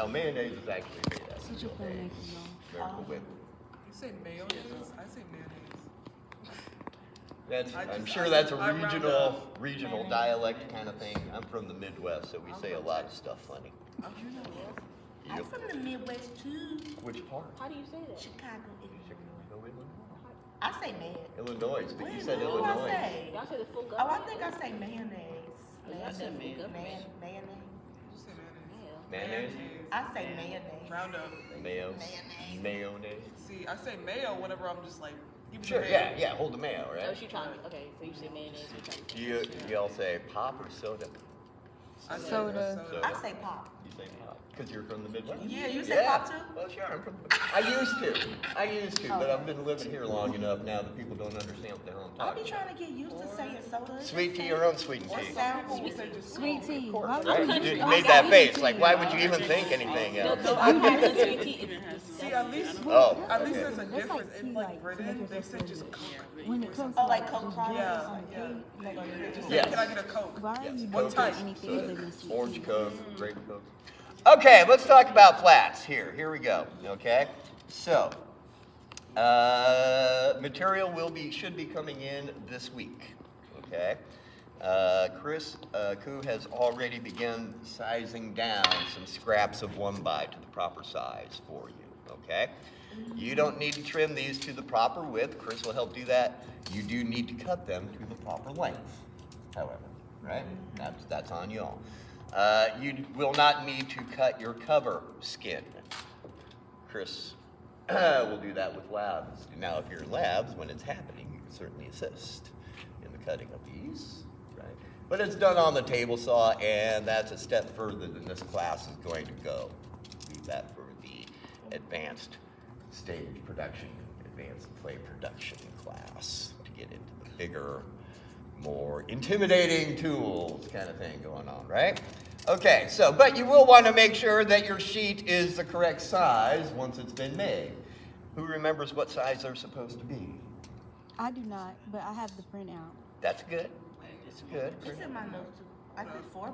Now mayonnaise is actually made out of Such a fun name, Miracle Whip. You say mayonnaise? I say mayonnaise. I'm sure that's a regional dialect kind of thing. I'm from the Midwest, so we say a lot of stuff funny. I'm from the Midwest too. Which part? How do you say that? Chicago, Illinois. Chicago, Illinois. I say man. Illinois, but you Wait, said what do Illinois. I say? Y'all say the full Oh, I think I say mayonnaise. I said mayonnaise. Mayonnaise. You say mayonnaise. Mayonnaise? I say mayonnaise. Round up. Mayo? Mayonnaise. Mayonnaise? See, I say mayo whenever I'm just like, give me Sure, the yeah, mayo. yeah, hold the mayo, Oh, right? she trying to, okay, so you say mayonnaise, you trying to. You all say pop or soda? I say Soda. I say pop. You say pop, because you're from the Midwest? Yeah, you say pop too? Well, sure, I'm from I used to, but I've been living here long enough now that people don't understand what the hell I'm I talking be about. trying to get used to saying soda. Sweet tea or unsweetened Or tea? sound People say just Sweet tea. Why Right? would You you made that face, like why would you even think anything else? I'm not the sweet tea. See, at least Oh, at least okay. there's a That's difference. like In tea, like like, Britain, to they make say it just Coke. when it comes Oh, to like Coke products? Yeah, on yeah. tea, like, They just Yes. say, can I get a Coke? why are Yes, you Coke doing type? anything soda, other than sweet orange tea? Coke, grape Coke. Okay, let's talk about flats. Here we go. Okay, so material should be coming in this week. Okay, Chris Koo has already begun sizing down some scraps of 1x to the proper size for you. Okay, you don't need to trim these to the proper width. Chris will help do that. You do need to cut them to the proper length, however, right? That's on y'all. You will not need to cut your cover skin. Chris will do that with labs. Now, if you're in labs, when it's happening, you can certainly assist in the cutting of these, right? But it's done on the table saw, and that's a step further than this class is going to go. Leave that for the advanced stage production, advanced play production class to get into the bigger, more intimidating tools kind of thing going on, right? Okay, so, but you will want to make sure that your sheet is the correct size once it's been made. Who remembers what size they're supposed to be? I do not, but I have the printout. That's good. It's good. It's in my notes too. I said 4x.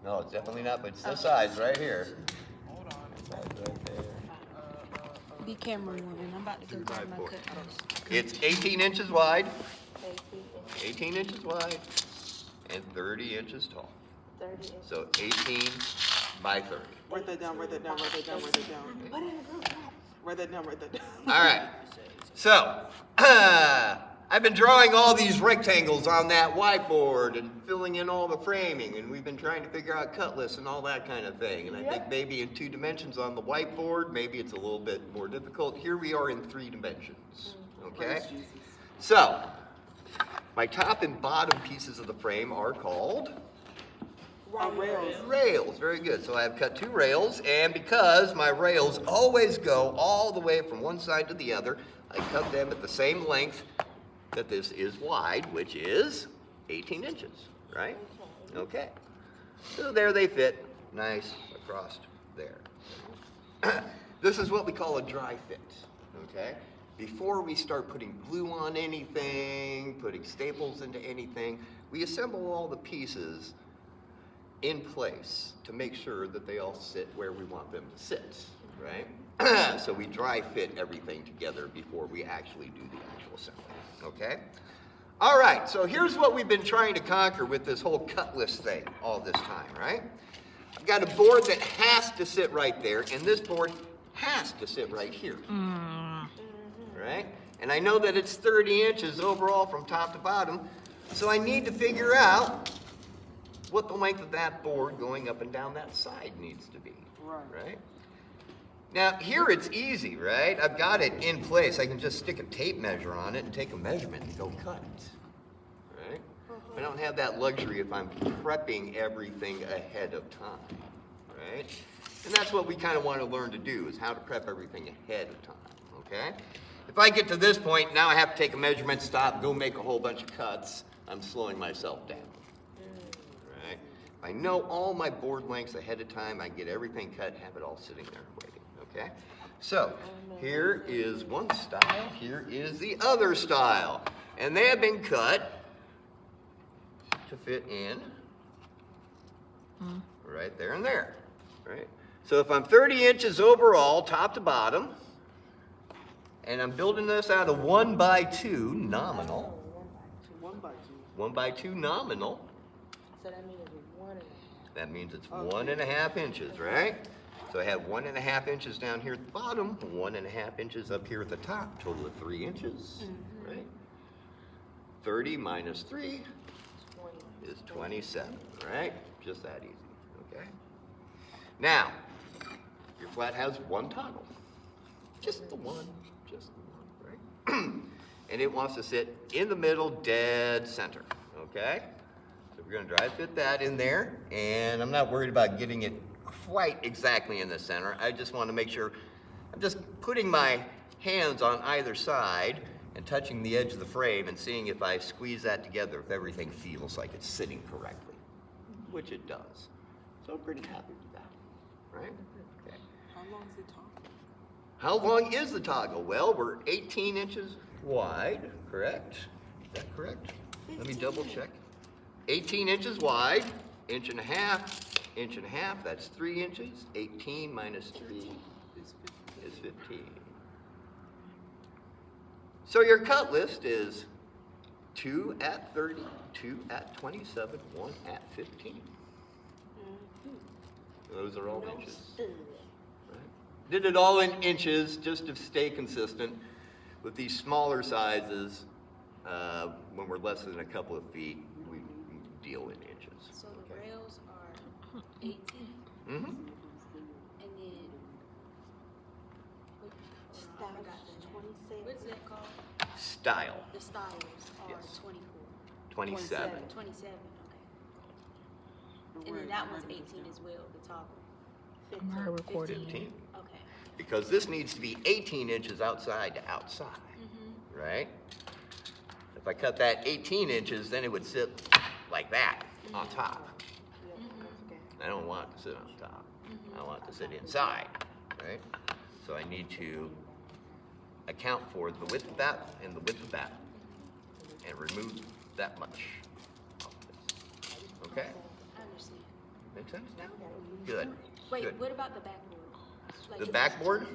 No, it's definitely not, but it's the size right here. Hold on. Size right there. Be camera moving. I'm about to go grab my 3x4. cutlass. It's 18 inches wide, 18 inches wide, and 30 inches tall. 30. So 18 by 30. Write that down. Write that down. Write that down. Write that down. Write that down. Write that down. All right. So, I've been drawing all these rectangles on that whiteboard and filling in all the framing, and we've been trying to figure out cutlass and all that kind of thing. And I think maybe in 2 dimensions on the whiteboard, maybe it's a little bit more difficult. Here we are in 3 dimensions, okay? So, my top and bottom pieces of the frame are called? Rails. Rails, very good. So I have cut 2 rails, and because my rails always go all the way from one side to the other, I cut them at the same length that this is wide, which is 18 inches, right? Okay. So there they fit, nice across there. This is what we call a dry fit, okay? Before we start putting glue on anything, putting staples into anything, we assemble all the pieces in place to make sure that they all sit where we want them to sit, right? So we dry fit everything together before we actually do the actual assembly, okay? All right, so here's what we've been trying to conquer with this whole cutlass thing all this time, right? I've got a board that has to sit right there, and this board has to sit right here, right? And I know that it's 30 inches overall from top to bottom, so I need to figure out what the length of that board going up and down that side needs to be, right? Now, here it's easy, right? I've got it in place. I can just stick a tape measure on it and take a measurement and go cut it, right? I don't have that luxury if I'm prepping everything ahead of time, right? And that's what we kind of want to learn to do, is how to prep everything ahead of time, okay? If I get to this point, now I have to take a measurement, stop, go make a whole bunch of cuts. I'm slowing myself down. I know all my board lengths ahead of time. I get everything cut, have it all sitting there waiting, okay? So, here is one style, here is the other style. And they have been cut to fit in right there and there, right? So if I'm 30 inches overall, top to bottom, and I'm building this out of 1 by 2 nominal, 1 by 2. 1 by 2 nominal, So that means it's 1 and that means it's 1.5 inches, right? So I have 1.5 inches down here at the bottom, 1.5 inches up here at the top, total of 3 inches, right? 30 minus 3 is 27, right? Just that easy, okay? Now, your flat has one toggle. Just the one, right? And it wants to sit in the middle, dead center, okay? So we're gonna dry fit that in there, and I'm not worried about getting it quite exactly in the center. I just want to make sure, I'm just putting my hands on either side and touching the edge of the frame and seeing if I squeeze that together, if everything feels like it's sitting correctly, which it does. So I'm pretty happy with that, right? Okay. How long is the toggle? How long is the toggle? Well, we're 18 inches wide, correct? Is that correct? Let me double check. 18 inches wide, inch and a half, that's 3 inches. 18 minus 3 is 15. So your cut list is 2 at 30, 2 at 27, 1 at 15. Those are all inches. Right? Did it all in inches just to stay consistent. With these smaller sizes, when we're less than a couple of feet, we deal in inches. So the rails are 18, Mm-hmm. and then what's that called? Style, The styles are Yes. 24. 27. 27, okay. And then that one's 18 as well, the toggle. Her recording. 15. Okay. Because this needs to be 18 inches outside to outside, right? If I cut that 18 inches, then it would sit like that on top. I don't want it to sit on top. I want it to sit inside, right? So I need to account for the width of that and the width of that and remove that much off this. Okay? I understand. Make sense now? Good. Wait, Good. what about the backboard? Like The if- backboard?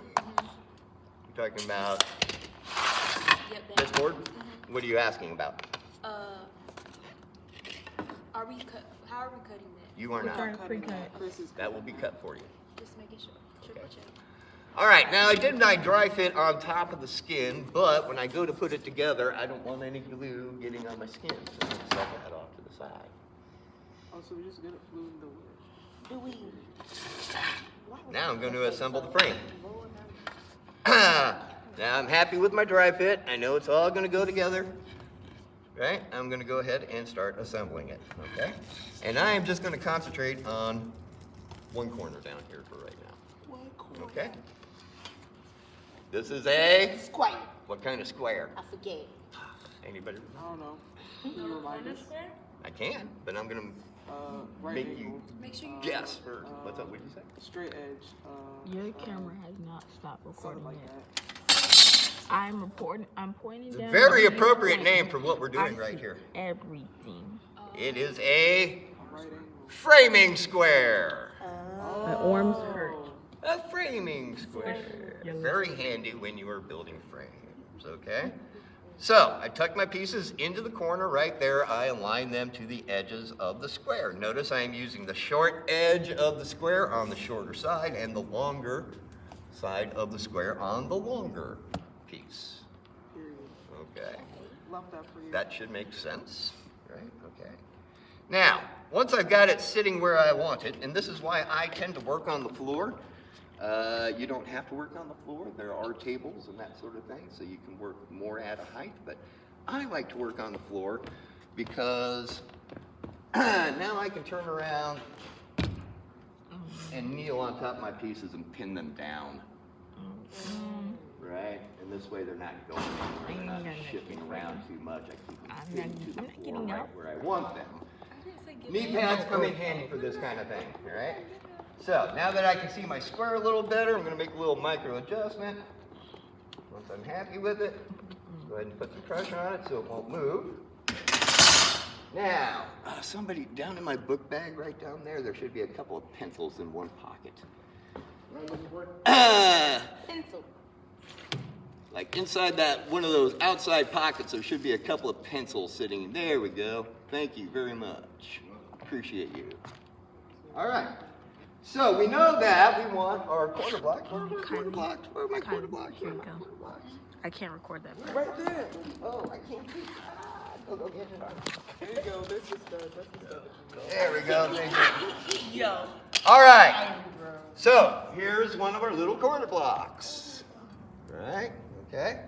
You're talking about Yep, this that. board? What are you asking about? Are we cut? How are we cutting that? You are not. Chris is That will be cut for you. Just making sure. Triple Okay. check. All right, now I did my dry fit on top of the skin, but when I go to put it together, I don't want any glue getting on my skin, so I'm gonna set that off to the side. Oh, so we just get it fluid in the wood. Do we? Now I'm going to assemble the frame. Now I'm happy with my dry fit. I know it's all going to go together, right? I'm going to go ahead and start assembling it, okay? And I am just going to concentrate on one corner down here for right now, okay? This is a, Square. what kind of square? I forget. Anybody? I don't know. Can you remind us? I can, but I'm going Right Make angle. you Make sure you to guess first. What's up? What did you say? Straight edge. Your camera has not stopped Something recording like yet. that. I'm pointing It's a down. very you're appropriate pointing. name for what we're doing I right see here. Everything. It is a Right angle. framing square. My arms hurt. A framing square. Your Very handy when you are building frames, okay? So, I tuck my pieces into the corner right there. I align them to the edges of the square. Notice I am using the short edge of the square on the shorter side and the longer side of the square on the longer piece. Period. Okay. Love that for you. That should make sense, right? Okay. Now, once I've got it sitting where I want it, and this is why I tend to work on the floor. You don't have to work on the floor. There are tables and that sort of thing, so you can work more at a height. But I like to work on the floor because now I can turn around and kneel on top of my pieces and pin them down. Right? And this way they're not going anywhere. They're not shifting around too much. I keep them pinned to the floor right where I want them. Knee pads come in handy for this kind of thing, all right? So, now that I can see my square a little better, I'm gonna make a little micro adjustment. Once I'm happy with it, go ahead and put some pressure on it so it won't move. Now, somebody down in my book bag right down there, there should be a couple of pencils in one pocket. Pencil. Like inside that one of those outside pockets, there should be a couple of pencils sitting. There we go. Thank you very much. Appreciate you. All right. So we know that we want our quarter blocks. Where are my quarter blocks? Where are my quarter blocks? Here Where we are my go. quarter blocks? I can't record that part. Right there. Oh, I can't see. Go get it. There you go. This is the. There we go. Thank you. Yo. All right. So here's one of our little corner blocks. Right? Okay.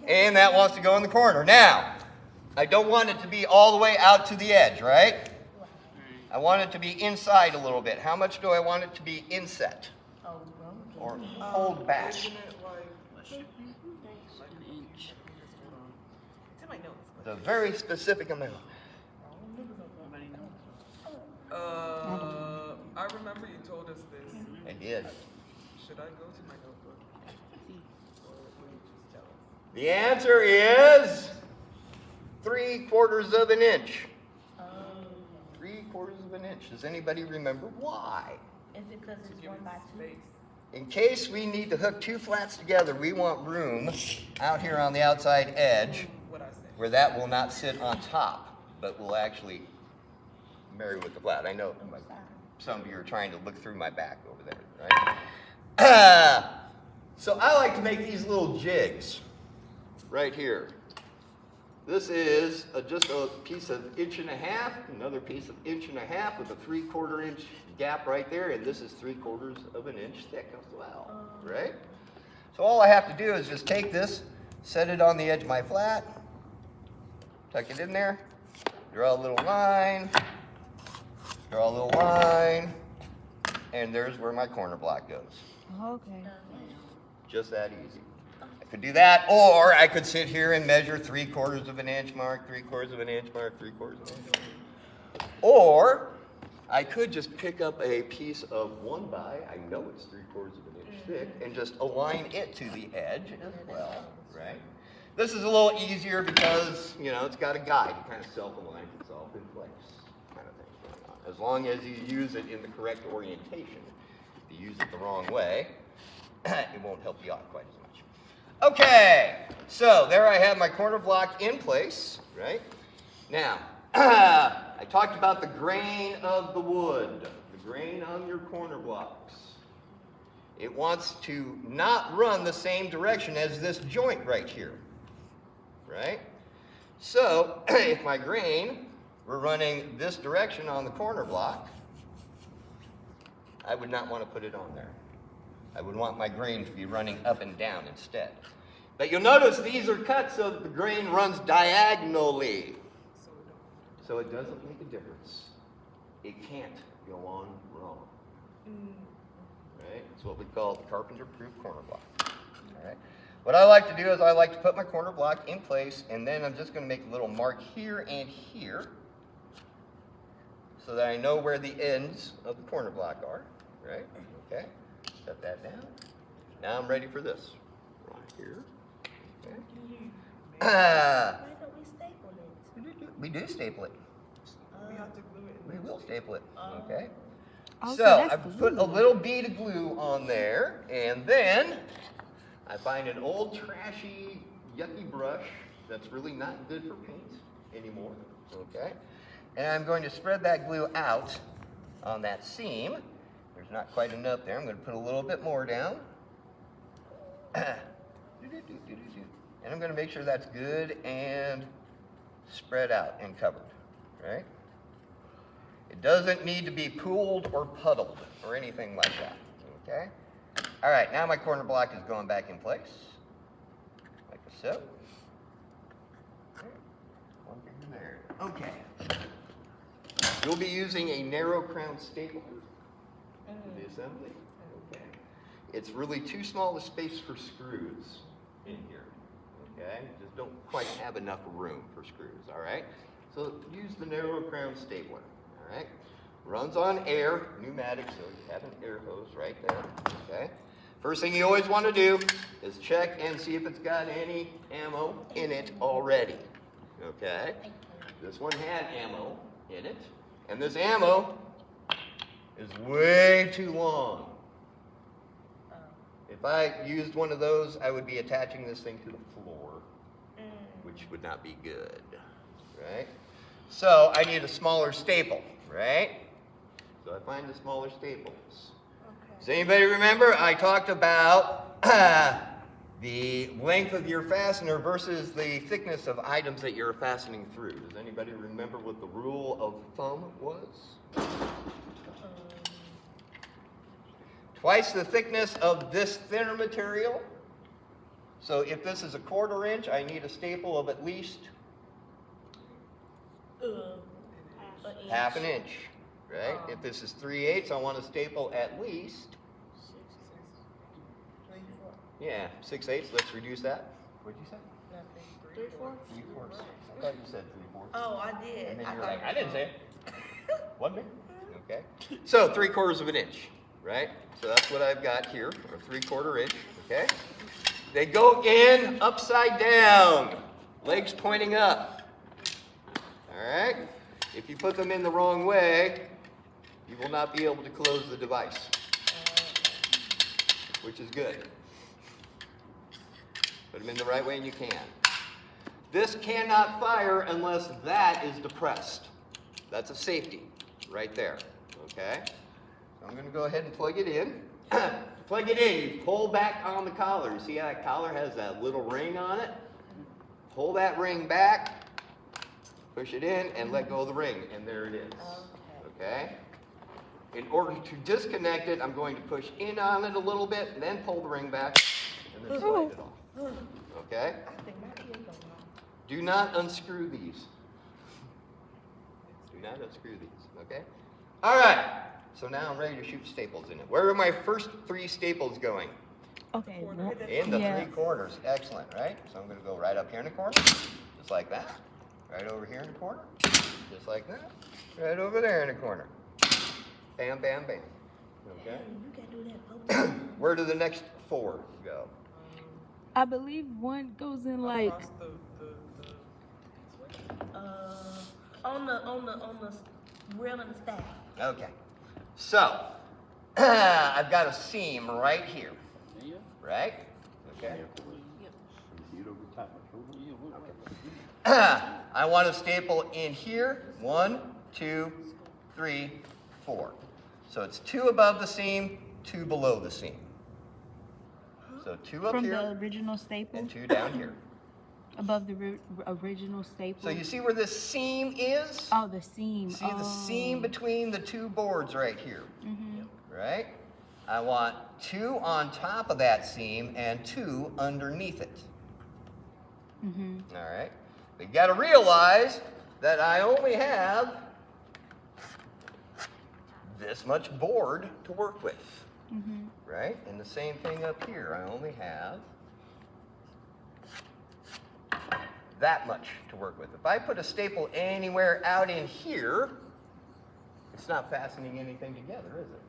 And that wants to go in the corner. Now, I don't want it to be all the way out to the edge, right? I want it to be inside a little bit. How much do I want it to be inset? Or hold back? Isn't it like an inch? It's in my notes. It's a very specific amount. I remember you told us this. I did. Should I go to my notebook? Or will you just tell us? The answer is 3/4 of an inch. 3/4 of an inch. Does anybody remember why? Is it because it's 1 by 2? Space. In case we need to hook two flats together, we want room out here on the outside edge What I said. where that will not sit on top, but will actually marry with the flat. I know some of you are trying to look through my back over there, right? So I like to make these little jigs right here. This is just a piece of 1.5 inches, another piece of 1.5 inches with a 3/4 inch gap right there, and this is 3/4 of an inch thick as well, right? So all I have to do is just take this, set it on the edge of my flat, tuck it in there, draw a little line, and there's where my corner block goes. Okay. Just that easy. I could do that, or I could sit here and measure 3/4 of an inch mark, 3/4 of an inch mark, 3/4 of an inch. Or I could just pick up a piece of 1 by, I know it's 3/4 of an inch thick, and just align it to the edge as well, right? This is a little easier because, you know, it's got a guide. It kind of self-aligns itself in place, kind of thing going on. As long as you use it in the correct orientation. If you use it the wrong way, it won't help you out quite as much. Okay, so there I have my corner block in place, right? Now, I talked about the grain of the wood, the grain on your corner blocks. It wants to not run the same direction as this joint right here, right? So, if my grain were running this direction on the corner block, I would not want to put it on there. I would want my grain to be running up and down instead. But you'll notice these are cut so that the grain runs diagonally. So it doesn't make a difference. It can't go on wrong. Right? It's what we call the carpenter-proof corner block. All right? What I like to do is I like to put my corner block in place, and then I'm just going to make a little mark here and here so that I know where the ends of the corner block are. Right? Okay. Set that down. Now I'm ready for this. Right here. Okay. Why don't we staple it? We do staple it. We have to glue it. We will staple it. Okay. Oh, So that's I put a little bead of glue on there, and then I find an old trashy, yucky brush that's really not good for paint anymore. Okay. And I'm going to spread that glue out on that seam. There's not quite enough there. I'm going to put a little bit more down. And I'm going to make sure that's good and spread out and covered, right? It doesn't need to be pooled or puddled or anything like that, okay? All right, now my corner block is going back in place, like so. One finger there. Okay. You'll be using a narrow crown stapler for the assembly. Okay. It's really too small a space for screws in here. Okay? Just don't quite have enough room for screws, all right? So use the narrow crown stapler, all right? Runs on air, pneumatic, so you have an air hose right there, okay? First thing you always want to do is check and see if it's got any ammo in it already, okay? This one had ammo in it, and this ammo is way too long. If I used one of those, I would be attaching this thing to the floor, which would not be good, right? So I need a smaller staple, right? So I find the smaller staples. Does anybody remember? I talked about the length of your fastener versus the thickness of items that you're fastening through. Does anybody remember what the rule of thumb was? Twice the thickness of this thinner material. So if this is a 1/4 inch, I need a staple of at least half an inch, right? If this is 3/8, I want a staple at least, yeah, 6/8. Let's reduce that. What'd you say? 3/4. 3/4. I thought you said 3/4. Oh, I did. And then I you're thought like, it I was didn't say it. One big. Okay. So 3/4 of an inch, right? So that's what I've got here, or 3/4 inch. Okay. They go in upside down, legs pointing up. All right. If you put them in the wrong way, you will not be able to close the device, which is good. Put them in the right way and you can. This cannot fire unless that is depressed. That's a safety right there, okay? So I'm gonna go ahead and plug it in. To plug it in, you pull back on the collar. You see how that collar has that little ring on it? Pull that ring back, push it in, and let go of the ring, and there it is, okay? In order to disconnect it, I'm going to push in on it a little bit, and then pull the ring back, and then slide it off, okay? I think my ear don't know. Do not unscrew these. Do not unscrew these, okay? All right, so now I'm ready to shoot staples in it. Where are my first 3 staples going? Okay. In the Yeah. 3/4, excellent, right? So I'm gonna go right up here in the corner, just like that. Right over here in the corner, just like that. Right over there in the corner. Bam, bam, bam, okay? You can do that. Where do the next 4 go? I believe one goes in like. On the rail and the stack. Okay, so I've got a seam right here, right? Okay. I want a staple in here. 1, 2, 3, 4. So it's 2 above the seam, 2 below the seam. So 2 up From here the original staple, and 2 down here. above the original staple. So you see where this seam is? Oh, the seam. See the seam between the 2 boards right here, Mm-hmm. right? I want 2 on top of that seam and 2 underneath it. Mm-hmm. All right. But you got to realize that I only have this much board to work with, Mm-hmm. right? And the same thing up here. I only have that much to work with. If I put a staple anywhere out in here, it's not fastening anything together, is it?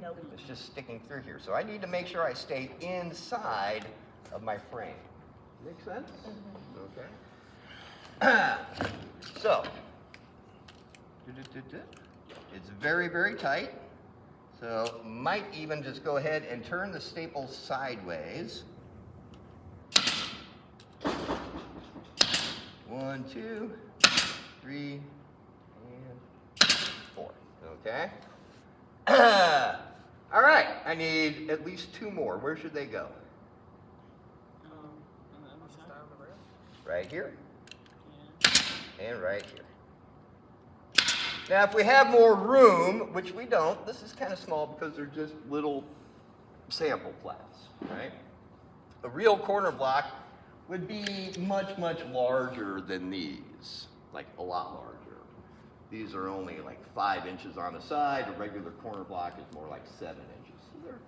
Nope. It's just sticking through here. So I need to make sure I stay inside of my frame. Make sense? Okay. So, it's very, very tight. So might even just go ahead and turn the staple sideways. 1, 2, 3, and 4. Okay? All right, I need at least 2 more. Where should they go? Right here. And right here. Now, if we have more room, which we don't, this is kind of small because they're just little sample plats, right? A real corner block would be much, much larger than these, like a lot larger. These are only like 5 inches on the side. A regular corner block is more like 7 inches. So they're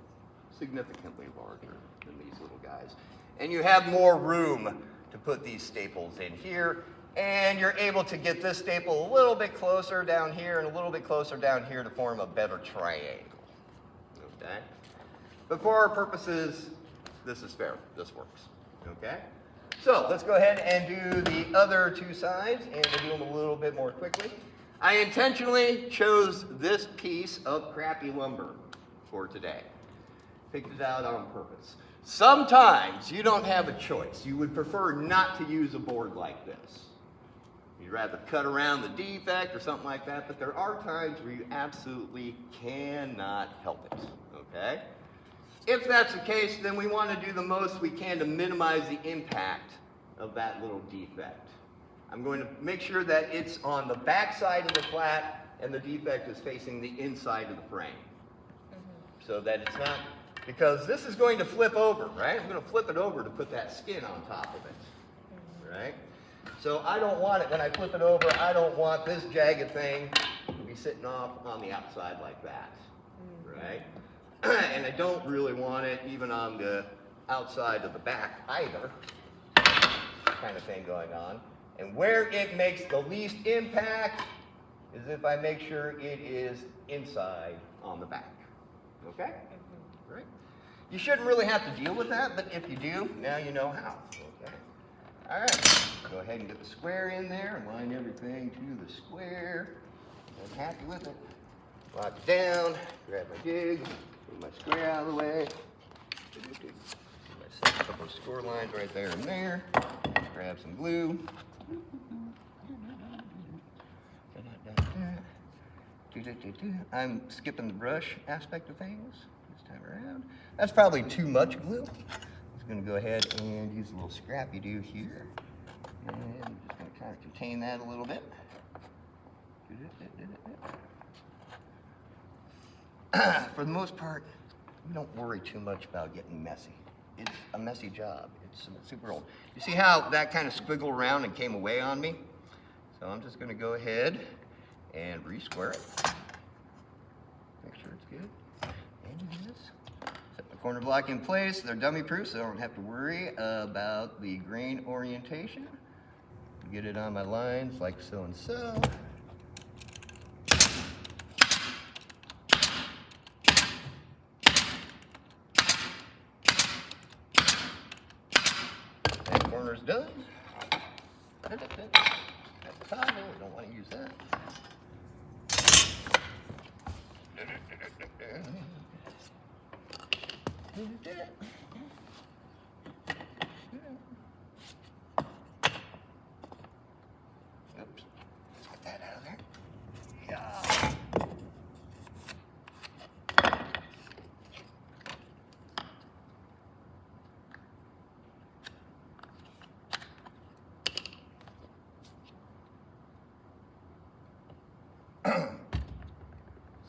significantly larger than these little guys. And you have more room to put these staples in here. And you're able to get this staple a little bit closer down here and a little bit closer down here to form a better triangle. Okay? But for our purposes, this is fair. This works. Okay? So let's go ahead and do the other 2 sides, and we'll do them a little bit more quickly. I intentionally chose this piece of crappy lumber for today picked it out on purpose. Sometimes you don't have a choice. You would prefer not to use a board like this. You'd rather cut around the defect or something like that, but there are times where you absolutely cannot help it, okay? If that's the case, then we want to do the most we can to minimize the impact of that little defect. I'm going to make sure that it's on the back side of the flat and the defect is facing the inside of the frame. So that it's not, because this is going to flip over, right? I'm going to flip it over to put that skin on top of it, right? So I don't want it, when I flip it over, I don't want this jagged thing to be sitting off on the outside like that, right? And I don't really want it even on the outside of the back either, kind of thing going on. And where it makes the least impact is if I make sure it is inside on the back, okay? Right? You shouldn't really have to deal with that, but if you do, now you know how, okay? All right, go ahead and get the square in there and line everything to the square. I'm happy with it. Lock it down, grab my jig, move my square out of the way. Set a couple of score lines right there and there. Grab some glue. I'm skipping the brush aspect of things this time around. That's probably too much glue. I'm just going to go ahead and use a little scrappy-doo here. And I'm just going to kind of contain that a little bit. For the most part, we don't worry too much about getting messy. It's a messy job. It's super old. You see how that kind of squiggled around and came away on me? So I'm just going to go ahead and re-square it. Make sure it's good. And this. Set the corner block in place. They're dummy proof, so I don't have to worry about the grain orientation. Get it on my lines like so and so. That corner's done. That's the toggle. We don't want to use that. Oops. Let's get that out of there. Yeah.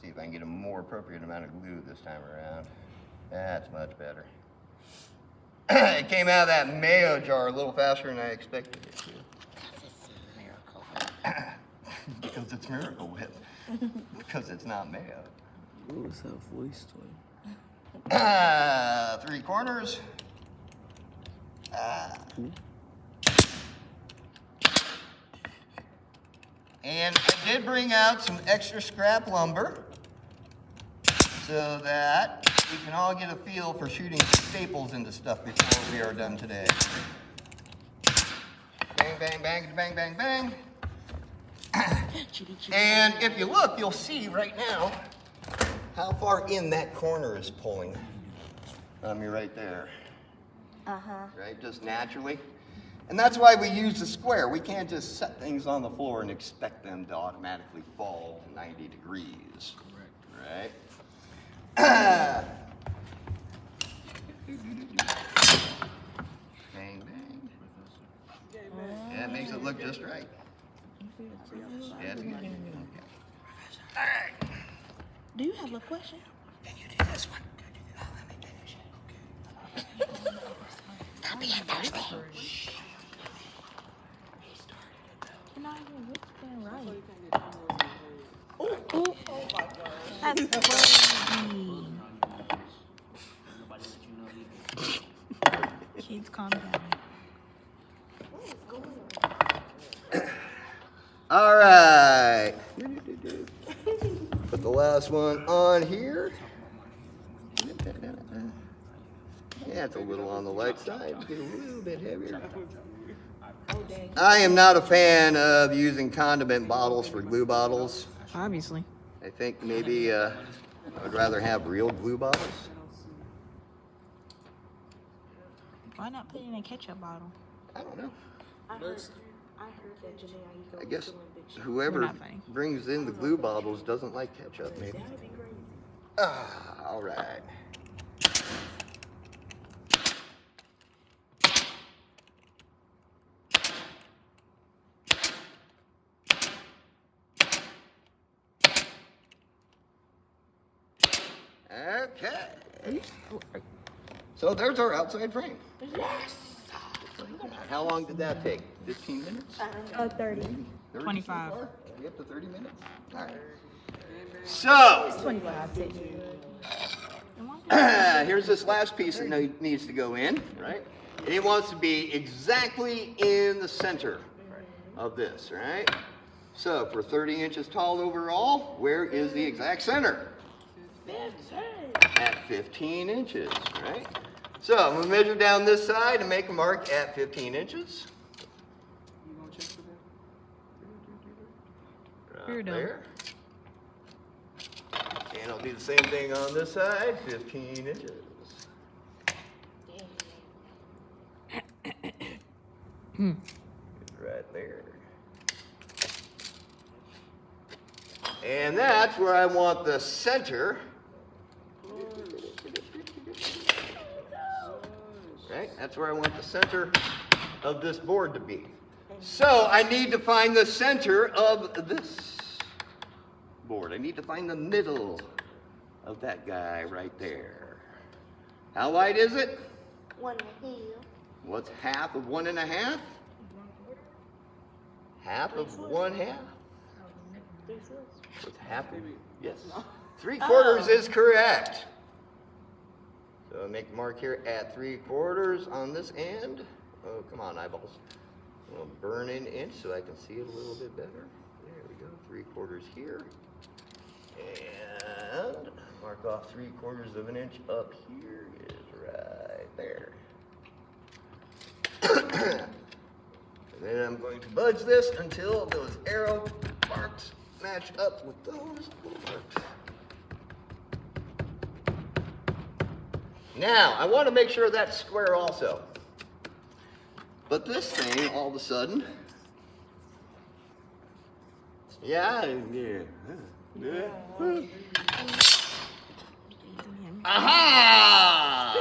See if I can get a more appropriate amount of glue this time around. That's much better. It came out of that mayo jar a little faster than I expected it to. Because it's Miracle Whip. Because it's not mayo. What was that voice doing? 3 corners. And I did bring out some extra scrap lumber so that we can all get a feel for shooting staples into stuff before we are done today. Bang, bang, bang, bang, bang, bang. And if you look, you'll see right now how far in that corner is pulling on me right there. Right, just naturally. And that's why we use the square. We can't just set things on the floor and expect them to automatically fall 90 degrees. Right? Bang, bang. That makes it look just right. Yeah, it's good. Okay. All right. Do you have a question? Then you do this one. Oh, let me finish it. Okay. Stop being thirsty. You're not even whispering right. Oh my God. That's crazy. Kids, calm down. All right. Put the last one on here. Yeah, it's a little on the light side. Get a little bit heavier. I am not a fan of using condiment bottles for glue bottles. Obviously. I think maybe I would rather have real glue bottles. Why not put it in a ketchup bottle? I don't know. I heard that Janae I guess We're whoever not funny. brings in the glue bottles doesn't like ketchup, maybe. That would be crazy. Ah, all right. Okay. So there's our outside frame. Yes. How long did that take? 15 minutes? 30. 30 so 25. far? Are we up to 30 minutes? All right. So, 25. here's this last piece that needs to go in, right? And it wants to be exactly in the center of this, right? So, for 30 inches tall overall, where is the exact center? At 15 inches, right? So, I'm gonna measure down this side and make a mark at 15 inches. You're Right done. there. And I'll do the same thing on this side, 15 inches. Right there. And that's where I want the center. Right? That's where I want the center of this board to be. So I need to find the center of this board. I need to find the middle of that guy right there. How wide is it? 1.5. What's half of 1.5? Half of 1/2? What's half of, yes. 3/4 is correct. So I make a mark here at 3/4 on this end. Oh, come on, eyeballs. I'm gonna burn an inch so I can see it a little bit better. There we go, 3/4 here. And mark off 3/4 of an inch up here is right there. And then I'm going to budge this until those arrow marks match up with those marks. Now, I want to make sure that's square also. But this thing, all of a sudden, yeah. Aha!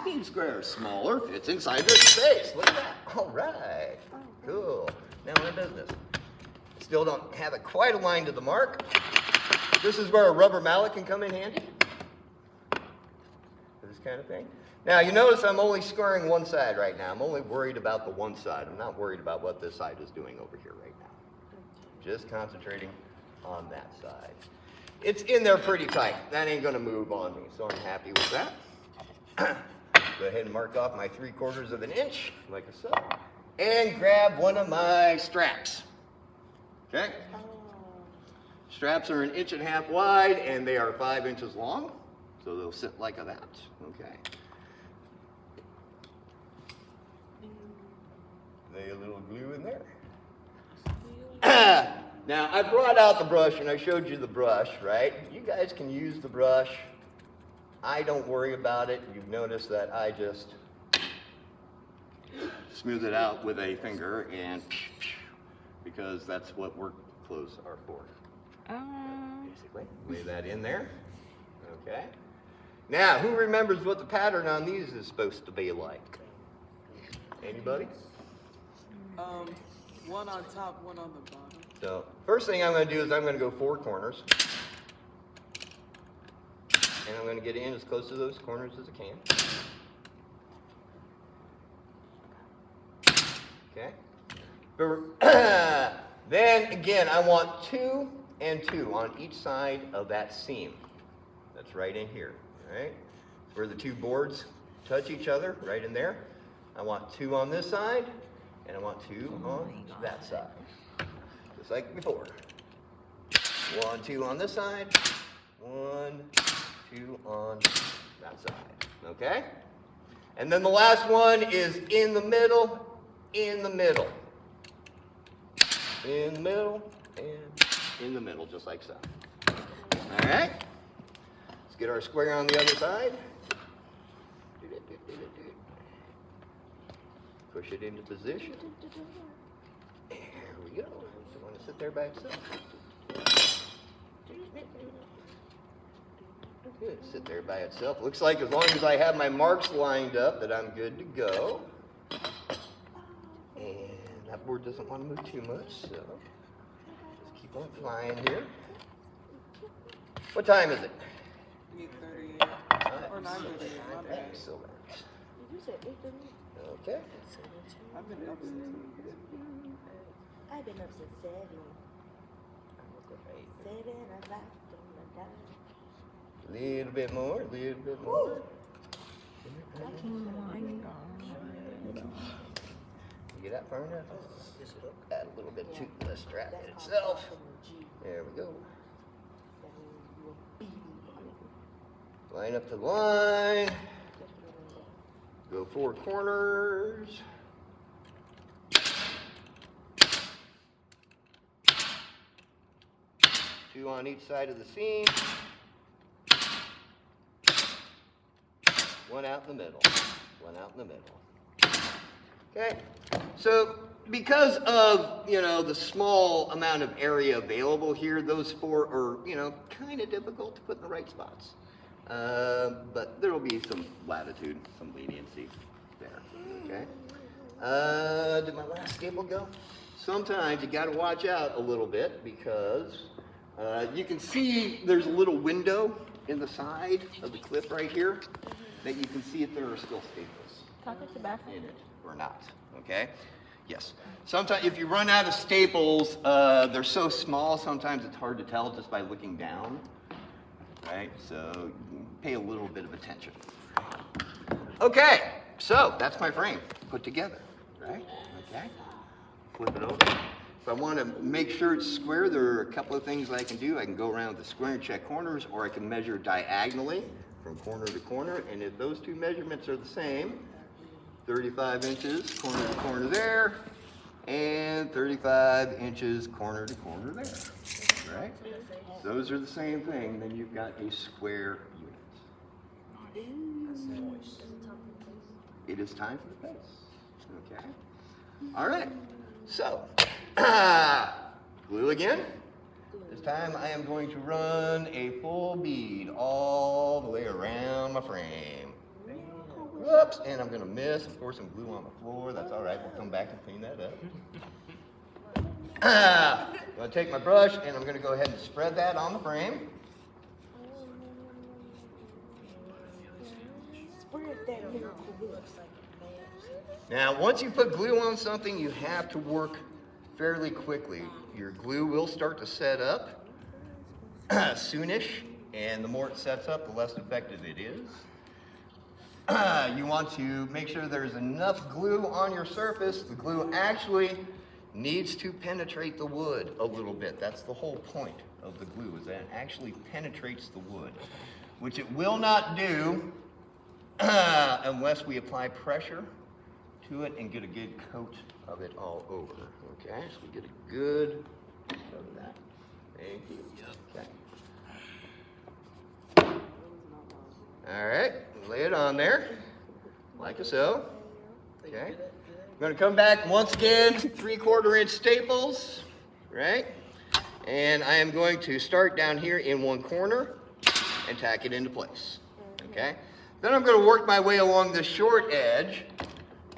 Speed square is smaller, fits inside this space. Look at that. All right. Cool. Now we're in business. Still don't have it quite aligned to the mark. This is where a rubber mallet can come in handy. This kind of thing. Now you notice I'm only squaring one side right now. I'm only worried about the one side. I'm not worried about what this side is doing over here right now. Just concentrating on that side. It's in there pretty tight. That ain't gonna move on me, so I'm happy with that. Go ahead and mark off my 3/4 of an inch, like so, and grab one of my straps. Okay? Straps are 1.5 inches wide, and they are 5 inches long, so they'll sit like that. Okay. Lay a little glue in there. Now, I brought out the brush and I showed you the brush, right? You guys can use the brush. I don't worry about it. You've noticed that I just smooth it out with a finger and because that's what work clothes are for. Basically, lay that in there. Okay. Now, who remembers what the pattern on these is supposed to be like? Anybody? One on top, one on the bottom. So, first thing I'm going to do is I'm going to go 4 corners. And I'm going to get in as close to those corners as I can. Okay. Then, again, I want 2 and 2 on each side of that seam. That's right in here, right? Where the 2 boards touch each other, right in there. I want 2 on this side, and I want 2 on that side. Just like before. 1, 2 on this side. 1, 2 on that side. Okay? And then the last one is in the middle, in the middle. In the middle, and in the middle, just like so. All right? Let's get our square on the other side. Push it into position. There we go. You want to sit there by itself. Good. Sit there by itself. Looks like as long as I have my marks lined up that I'm good to go. And that board doesn't want to move too much, so just keep on flying here. What time is it? 8:38 or 9:38. My bad. Excellent. You said 8:30? Okay. I've been up since. I've been up since 7. 7 o'clock on the dime. A little bit more, a little bit more. You get that far enough? Add a little bit to the strap itself. There we go. Line up the line. Go 4 corners. Two on each side of the seam. One out in the middle. One out in the middle. Okay. So because of, the small amount of area available here, those 4 are, kind of difficult to put in the right spots. But there will be some latitude, some leniency there. Okay. Did my last staple go? Sometimes you got to watch out a little bit because you can see there's a little window in the side of the clip right here that you can see if there are still staples Talk at the bathroom. in it or not. Okay. Yes. Sometimes if you run out of staples, they're so small. Sometimes it's hard to tell just by looking down. Right? So pay a little bit of attention. Okay, so that's my frame put together, right? Okay, flip it over. If I want to make sure it's square, there are a couple of things I can do. I can go around the square and check corners, or I can measure diagonally from corner to corner, and if those 2 measurements are the same, 35 inches corner to corner there, and 35 inches corner to corner there, right? Those are the same thing, then you've got a square unit. It is time for the face. Okay. All right. So, glue again. This time I am going to run a full bead all the way around my frame. Whoops, and I'm going to miss. Of course, some glue on the floor. That's all right. We'll come back and clean that up. I'm going to take my brush and I'm going to go ahead and spread that on the frame. Spread that miracle whip. Now, once you put glue on something, you have to work fairly quickly. Your glue will start to set up soonish, and the more it sets up, the less effective it is. You want to make sure there's enough glue on your surface. The glue actually needs to penetrate the wood a little bit. That's the whole point of the glue, is that it actually penetrates the wood, which it will not do unless we apply pressure to it and get a good coat of it all over. Okay, so we get a good coat of that. Thank you. Okay. All right, lay it on there, like so. Okay. I'm going to come back once again, 3/4 inch staples, right? And I am going to start down here in one corner and tack it into place. Okay. Then I'm going to work my way along the short edge,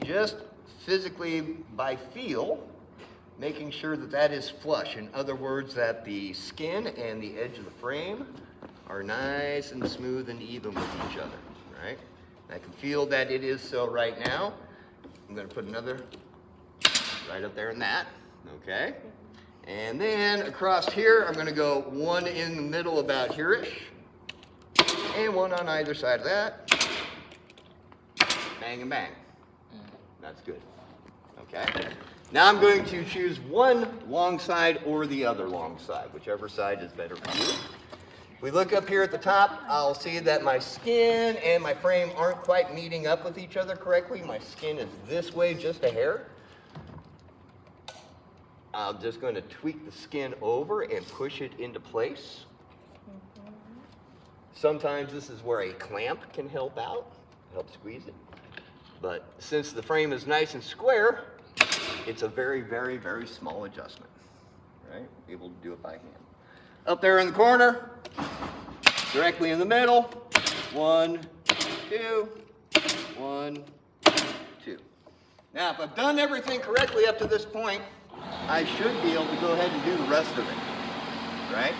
just physically by feel, making sure that that is flush. In other words, that the skin and the edge of the frame are nice and smooth and even with each other, right? And I can feel that it is so right now. I'm going to put another right up there in that, okay? And then across here, I'm going to go one in the middle about here-ish, and one on either side of that. Bang and bang. That's good, okay? Now I'm going to choose one long side or the other long side, whichever side is better for you. If we look up here at the top, I'll see that my skin and my frame aren't quite meeting up with each other correctly. My skin is this way just a hair. I'm just going to tweak the skin over and push it into place. Sometimes this is where a clamp can help out, help squeeze it. But since the frame is nice and square, it's a very, very, very small adjustment, right? Able to do it by hand. Up there in the corner, directly in the middle, 1, 2, 1, 2. Now, if I've done everything correctly up to this point, I should be able to go ahead and do the rest of it, right?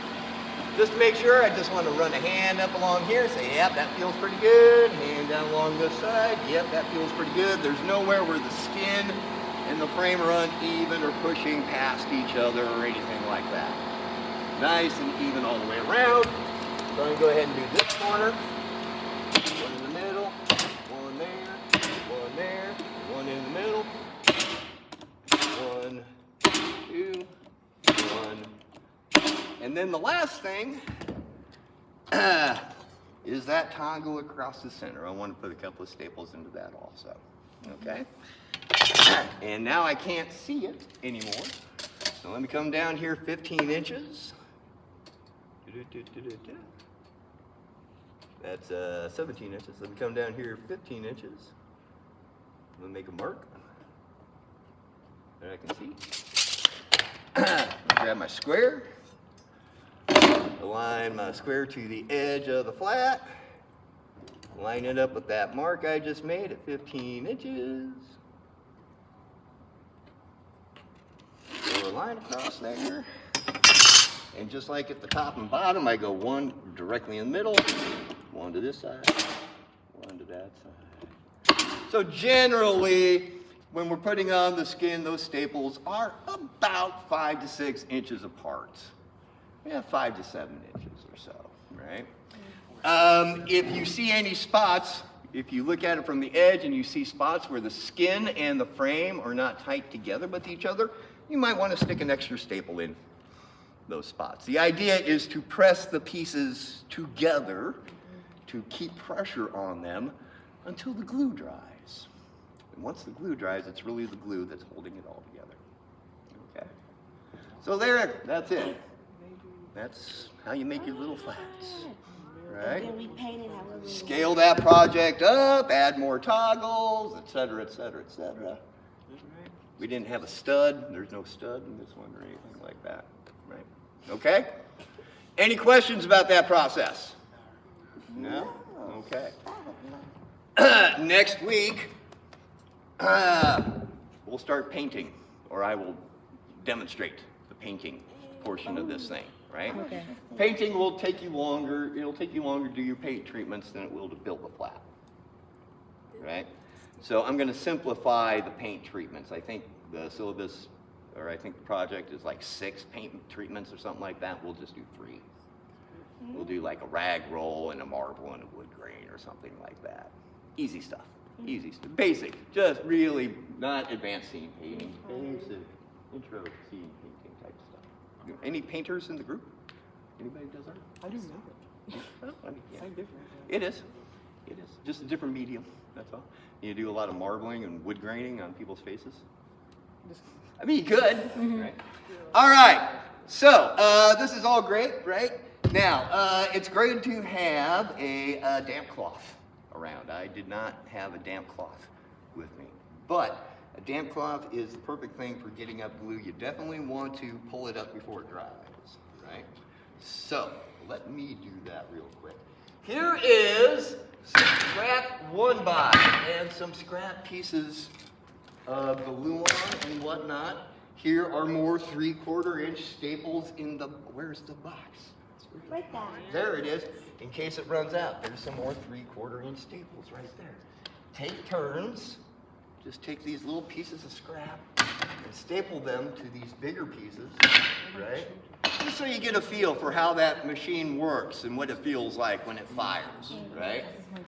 Just to make sure, I just want to run a hand up along here, say, yep, that feels pretty good. Hand down along this side, yep, that feels pretty good. There's nowhere where the skin and the frame are uneven or pushing past each other or anything like that. Nice and even all the way around. So I'm going to go ahead and do this corner. One in the middle, one there, one in the middle. 1, 2, 1. And then the last thing is that toggle across the center. I want to put a couple of staples into that also. Okay? And now I can't see it anymore. So let me come down here 15 inches. That's 17 inches. Let me come down here 15 inches. I'm going to make a mark that I can see. Grab my square. Align my square to the edge of the flat. Line it up with that mark I just made at 15 inches. Draw a line across there. And just like at the top and bottom, I go one directly in the middle, one to this side, one to that side. So generally, when we're putting on the skin, those staples are about 5 to 6 inches apart. Yeah, 5 to 7 inches or so, right? If you see any spots, if you look at it from the edge and you see spots where the skin and the frame are not tight together with each other, you might want to stick an extra staple in those spots. The idea is to press the pieces together to keep pressure on them until the glue dries. And once the glue dries, it's really the glue that's holding it all together. Okay? So there, that's it. That's how you make your little flats, right? Then we painted our little. Scale that project up, add more toggles, etc., etc., etc. We didn't have a stud. There's no stud in this one or anything like that, right? Okay? Any questions about that process? No? Okay. Next week, we'll start painting, or I will demonstrate the painting portion of this thing, right? Okay. Painting will take you longer. It'll take you longer to do your paint treatments than it will to build the flat, right? So I'm going to simplify the paint treatments. I think the syllabus, or I think the project is like 6 paint treatments or something like that. We'll just do 3. We'll do like a rag roll and a marble and a wood grain or something like that. Easy stuff. Easy stuff. Basic. Just really not advanced scene painting. Basic. Intro to scene painting type stuff. Any painters in the group? Anybody does art? I do know. Oh, I mean, yeah. Same difference. It is. It is. Just a different medium. That's all. You do a lot of marbling and wood graining on people's faces. I mean, you could, right? All right. So this is all great, right? Now, it's great to have a damp cloth around. I did not have a damp cloth with me, but a damp cloth is the perfect thing for getting up glue. You definitely want to pull it up before it dries, right? So let me do that real quick. Here is some scrap 1x and some scrap pieces of the Luan and whatnot. Here are more 3/4 inch staples in the, where's the box? Right there. There it is. In case it runs out, there's some more 3/4 inch staples right there. Take turns. Just take these little pieces of scrap and staple them to these bigger pieces, right? Just so you get a feel for how that machine works and what it feels like when it fires, right?